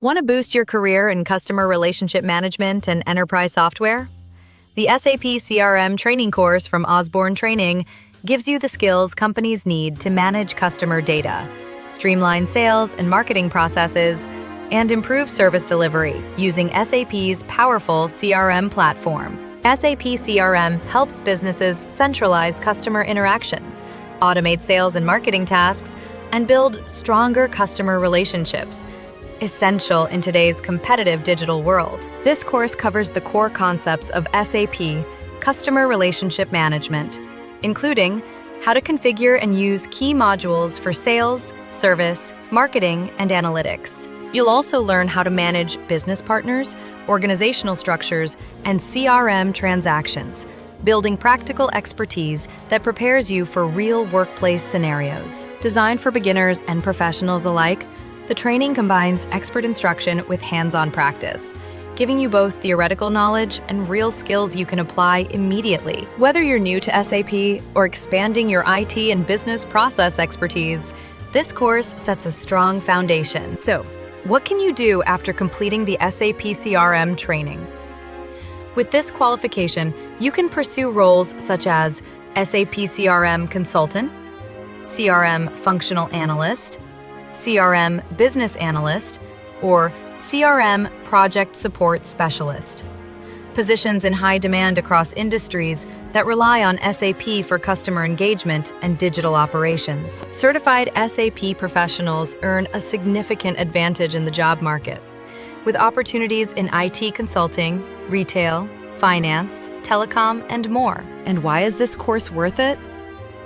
Want to boost your career in customer relationship management and enterprise software? The SAP CRM training course from Osborne Training gives you the skills companies need to manage customer data, streamline sales and marketing processes, and improve service delivery using SAP's powerful CRM platform. SAP CRM helps businesses centralize customer interactions, automate sales and marketing tasks, and build stronger customer relationships, essential in today's competitive digital world. This course covers the core concepts of SAP Customer Relationship Management, including how to configure and use key modules for sales, service, marketing, and analytics. You'll also learn how to manage business partners, organizational structures, and CRM transactions, building practical expertise that prepares you for real workplace scenarios. Designed for beginners and professionals alike, the training combines expert instruction with hands-on practice, giving you both theoretical knowledge and real skills you can apply immediately. Whether you're new to SAP or expanding your IT and business process expertise, this course sets a strong foundation. So, what can you do after completing the SAP CRM training? With this qualification, you can pursue roles such as SAP CRM Consultant, CRM Functional Analyst, CRM Business Analyst, or CRM Project Support Specialist. Positions in high demand across industries that rely on SAP for customer engagement and digital operations. Certified SAP professionals earn a significant advantage in the job market, with opportunities in IT consulting, retail, finance, telecom, and more. And why is this course worth it?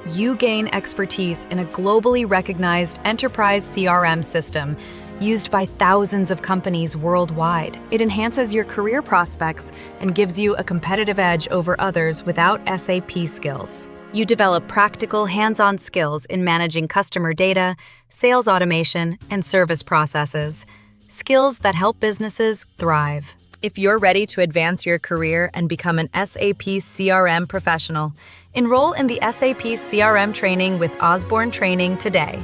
You gain expertise in a globally recognized enterprise CRM system used by thousands of companies worldwide. It enhances your career prospects and gives you a competitive edge over others without SAP skills. You develop practical, hands-on skills in managing customer data, sales automation, and service processes, skills that help businesses thrive. If you're ready to advance your career and become an SAP CRM professional, enroll in the SAP CRM training with Osborne Training today.